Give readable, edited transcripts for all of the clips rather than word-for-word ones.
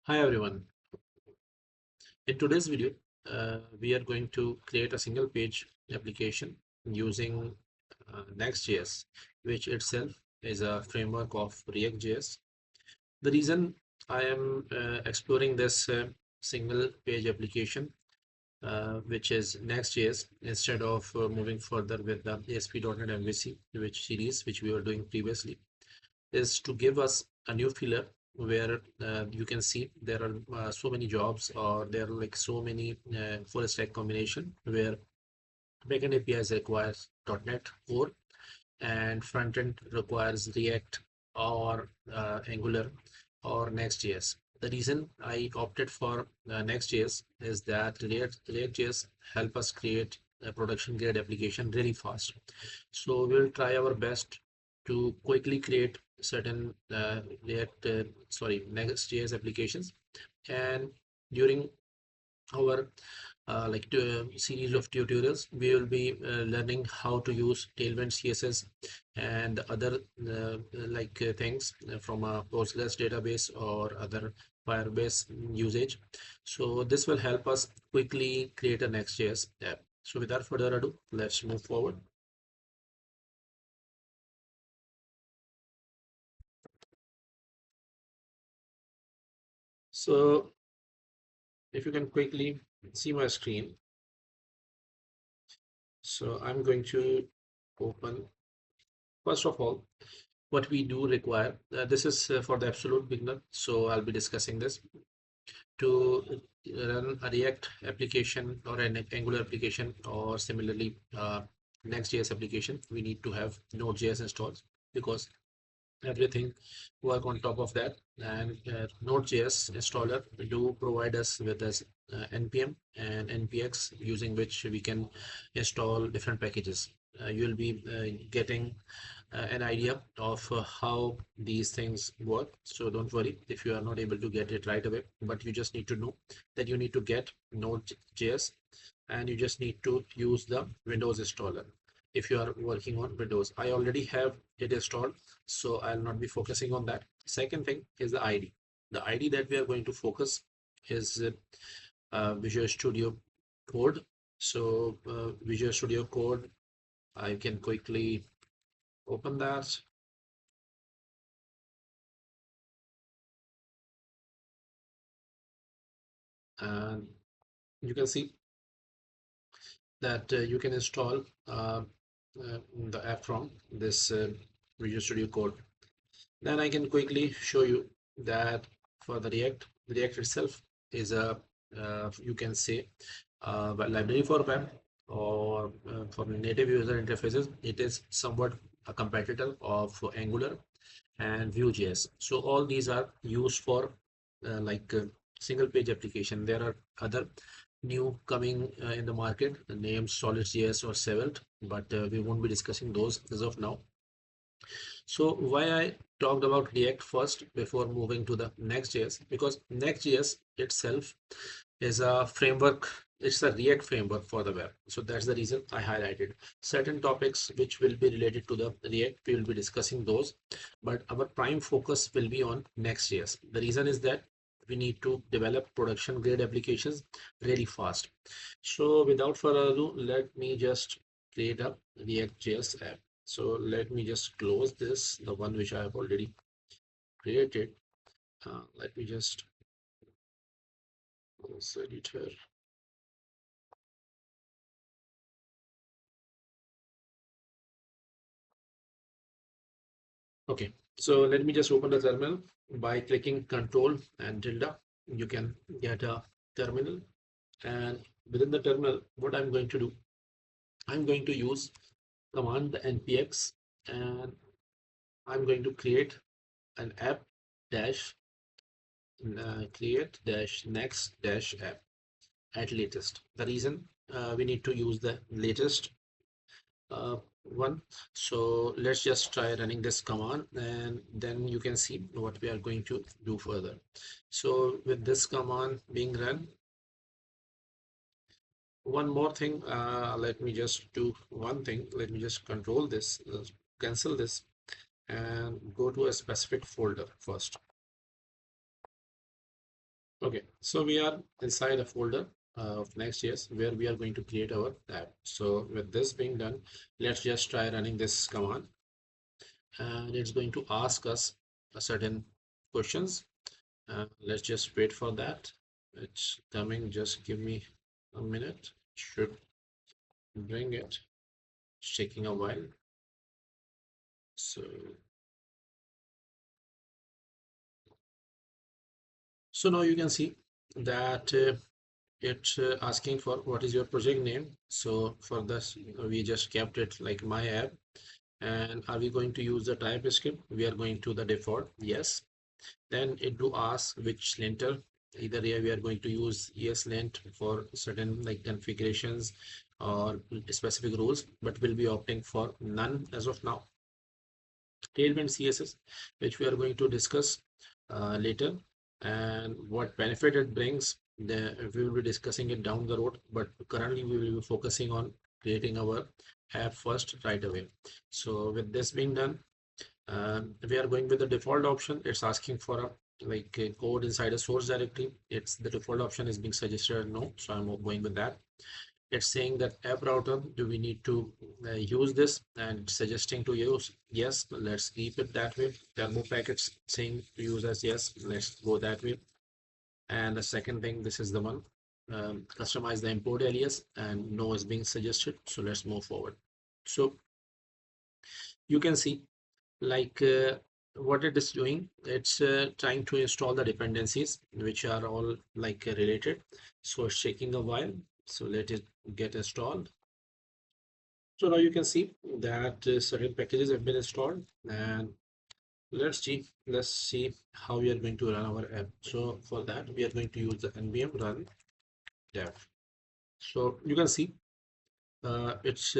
Hi everyone. In today's video, we are going to create a single page application using Next.js, which itself is a framework of React.js. The reason I am exploring this single page application, which is Next.js, instead of moving further with the ASP.NET MVC, which series which we were doing previously, is to give us a new filler where you can see there are so many jobs, or there are like so many full stack combination where backend APIs requires .NET Core and frontend requires React or Angular or Next.js. The reason I opted for Next.js is that React.js help us create a production grade application really fast. So we'll try our best to quickly create certain Next.js applications, and during our series of tutorials, we will be learning how to use Tailwind CSS and other things from a Postgres database or other Firebase usage. So this will help us quickly create a Next.js app. So without further ado, let's move forward. So if you can quickly see my screen, so I'm going to open. First of all, what we do require, this is for the absolute beginner, so I'll be discussing this. To run a React application or an Angular application, or similarly Next.js application, we need to have Node.js installed, because everything work on top of that. And Node.js installer do provide us with this npm and npx, using which we can install different packages. You'll be getting an idea of how these things work, so don't worry if you are not able to get it right away, but you just need to know that you need to get Node.js, and you just need to use the Windows installer if you are working on Windows. I already have it installed, so I'll not be focusing on that. Second thing is the ID. The ID that we are going to focus is Visual Studio Code. So Visual Studio Code, I can quickly open that. And you can see that you can install the app from this Visual Studio Code. Then I can quickly show you that for the React itself is a you can say a library for web, or for native user interfaces. It is somewhat a competitor of Angular and Vue.js. So all these are used for single page application. There are other new coming in the market named Solid.js or Svelte, but we won't be discussing those as of now. So why I talked about React first before moving to the Next.js, because Next.js itself is a framework. It's a React framework for the web. So that's the reason I highlighted certain topics which will be related to the React. We will be discussing those, but our prime focus will be on Next.js. The reason is that we need to develop production grade applications really fast. So without further ado, let me just create a React.js app. So let me just close this, the one which I have already created. Let me just close editor. Okay, so let me just open the terminal by clicking Control and tilde. You can get a terminal, and within the terminal, what I'm going to do, I'm going to use command the npx, and I'm going to create an app dash create dash next dash app at latest. The reason we need to use the latest one. So let's just try running this command, and then you can see what we are going to do further. So with this command being run, one more thing, let me just do one thing. Let me just control this, cancel this, and go to a specific folder first. Okay, so we are inside a folder of Next.js where we are going to create our app. So with this being done, let's just try running this command, and it's going to ask us a certain questions. Let's just wait for that. It's coming. Just give me a minute. Should bring it. It's taking a while. So now you can see that it's asking for what is your project name. So for this, we just kept it like my app. And are we going to use the TypeScript? We are going to the default, yes. Then it do ask which linter. Either here we are going to use ESLint for certain like configurations or specific rules, but we'll be opting for none as of now. Tailwind CSS, which we are going to discuss later, and what benefit it brings. We will be discussing it down the road, but currently we will be focusing on creating our app first right away. So with this being done, we are going with the default option. It's asking for a like a code inside a source directory. It's the default option is being suggested no, so I'm going with that. It's saying that app router, do we need to use this, and it's suggesting to use yes. Let's keep it that way. Turbo packets saying to use as yes, let's go that way. And the second thing, this is the one, customize the import alias, and no is being suggested, so let's move forward. So you can see like what it is doing. It's trying to install the dependencies which are all like related, so it's taking a while. So let it get installed. So now you can see that certain packages have been installed, and let's see how we are going to run our app. So for that we are going to use the npm run dev. So you can see it's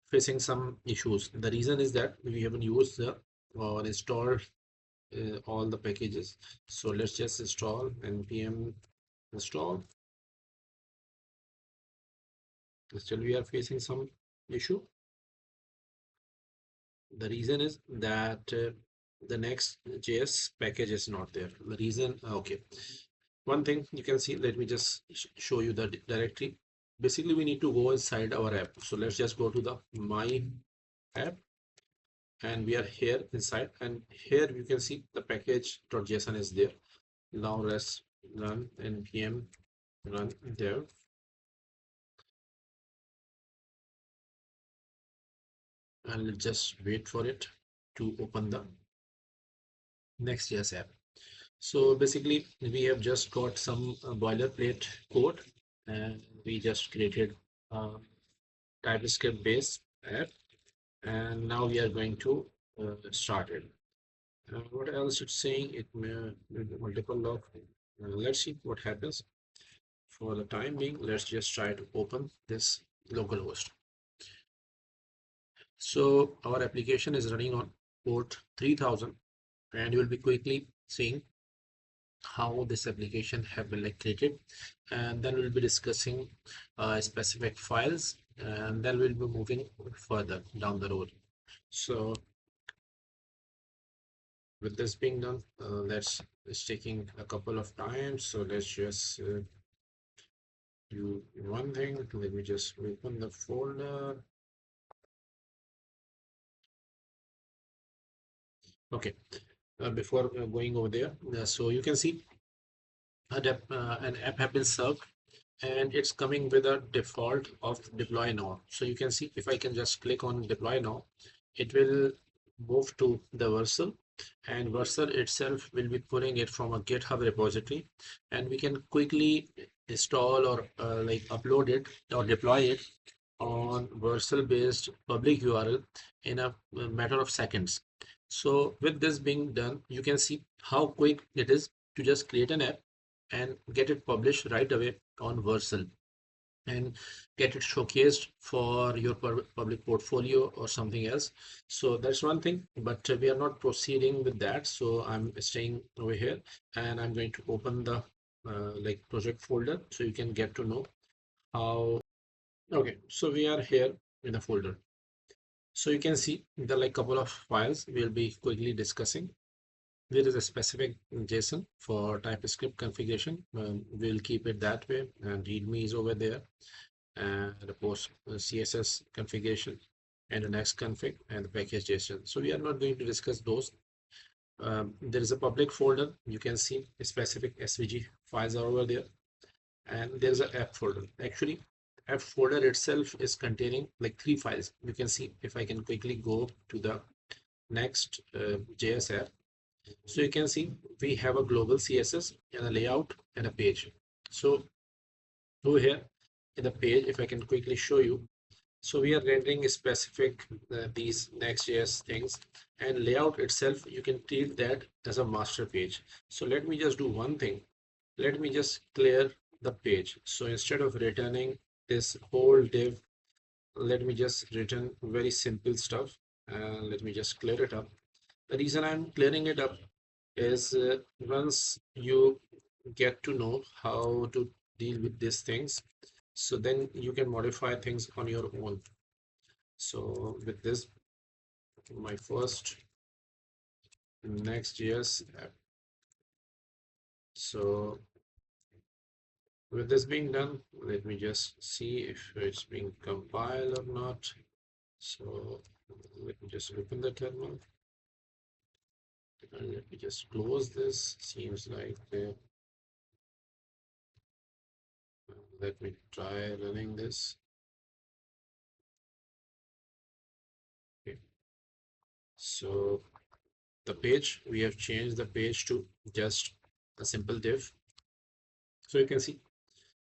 facing some issues. The reason is that we haven't used the or installed all the packages. So let's just install npm install. Still we are facing some issue. The reason is that the Next.js package is not there. The reason, okay. One thing you can see, let me just show you the directory. Basically, we need to go inside our app. So let's just go to the my app, and we are here inside, and here you can see the package.json is there. Now let's run npm run dev, and let's just wait for it to open the Next.js app. So basically, we have just got some boilerplate code, and we just created a TypeScript based app, and now we are going to start it. What else it's saying? It may multiple log. Let's see what happens. For the time being, let's just try to open this localhost. So our application is running on port 3000, and you will be quickly seeing how this application have been like created, and then we'll be discussing specific files, and then we'll be moving further down the road. So with this being done, it's taking a couple of times, so let's just do one thing. Let me just open the folder. Okay, before going over there, so you can see an app have been served, and it's coming with a default of deploy now. So you can see if I can just click on deploy now, it will move to the Vercel, and Vercel itself will be pulling it from a GitHub repository, and we can quickly install or like upload it or deploy it on Vercel based public URL in a matter of seconds. So with this being done, you can see how quick it is to just create an app and get it published right away on Vercel, and get it showcased for your public portfolio or something else. So that's one thing, but we are not proceeding with that. So I'm staying over here, and I'm going to open the like project folder so you can get to know how. Okay, so we are here in the folder. So you can see the like couple of files we'll be quickly discussing. there is a specific JSON for TypeScript configuration. We'll keep it that way, and README is over there, and the post CSS configuration, and the next config, and the package JSON. So we are not going to discuss those. There is a public folder. You can see specific SVG files are over there, and there's a app folder. Actually, app folder itself is containing like 3 files. You can see if I can quickly go to the next JS app. So you can see we have a global CSS and a layout and a page. So over here in the page, if I can quickly show you, so we are rendering specific these Next.js things, and layout itself, you can treat that as a master page. So let me just do one thing. Let me just clear the page. So instead of returning this whole div, let me just return very simple stuff, and let me just clear it up. The reason I'm clearing it up is once you get to know how to deal with these things, so then you can modify things on your own. So with this, my first Next.js app. So with this being done, let me just see if it's being compiled or not. So let me just open the terminal, and let me just close this. Seems like let me try running this. Okay. So the page, we have changed the page to just a simple div. So you can see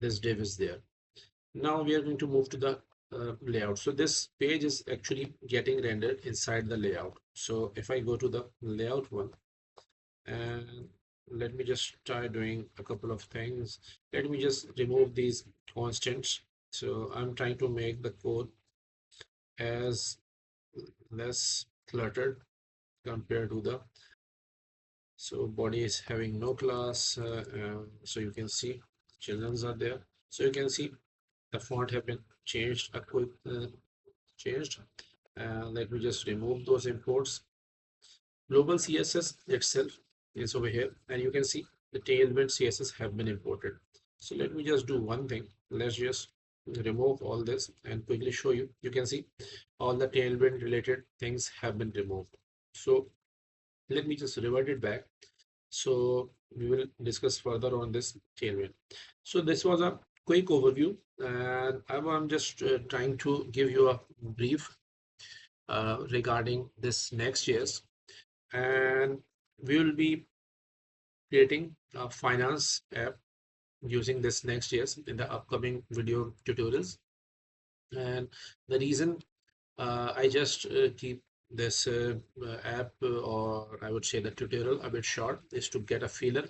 this div is there. Now we are going to move to the layout. So this page is actually getting rendered inside the layout. So if I go to the layout one, and let me just try doing a couple of things. Let me just remove these constants. So I'm trying to make the code as less cluttered compared to the, so body is having no class. So you can see children's are there. So you can see the font have been changed, a quick changed. Let me just remove those imports. Global CSS itself is over here, and you can see the tailwind CSS have been imported. So let me just do one thing. Let's just remove all this and quickly show you. You can see all the tailwind related things have been removed. So let me just revert it back. So we will discuss further on this tailwind. So this was a quick overview, and I'm just trying to give you a brief regarding this Next.js, and we will be creating a finance app using this Next.js in the upcoming video tutorials. And the reason I just keep this app, or I would say the tutorial, a bit short, is to get a feeler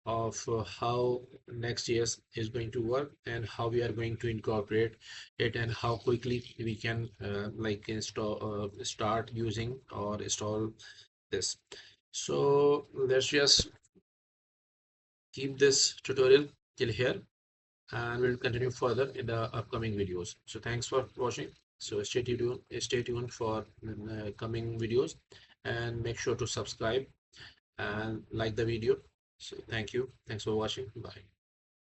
of how Next.js is going to work and how we are going to incorporate it, and how quickly we can like install, start using or install this. So let's just keep this tutorial till here, and we'll continue further in the upcoming videos. So thanks for watching. So stay tuned for coming videos, and make sure to subscribe and like the video. So thank you. Thanks for watching. Bye.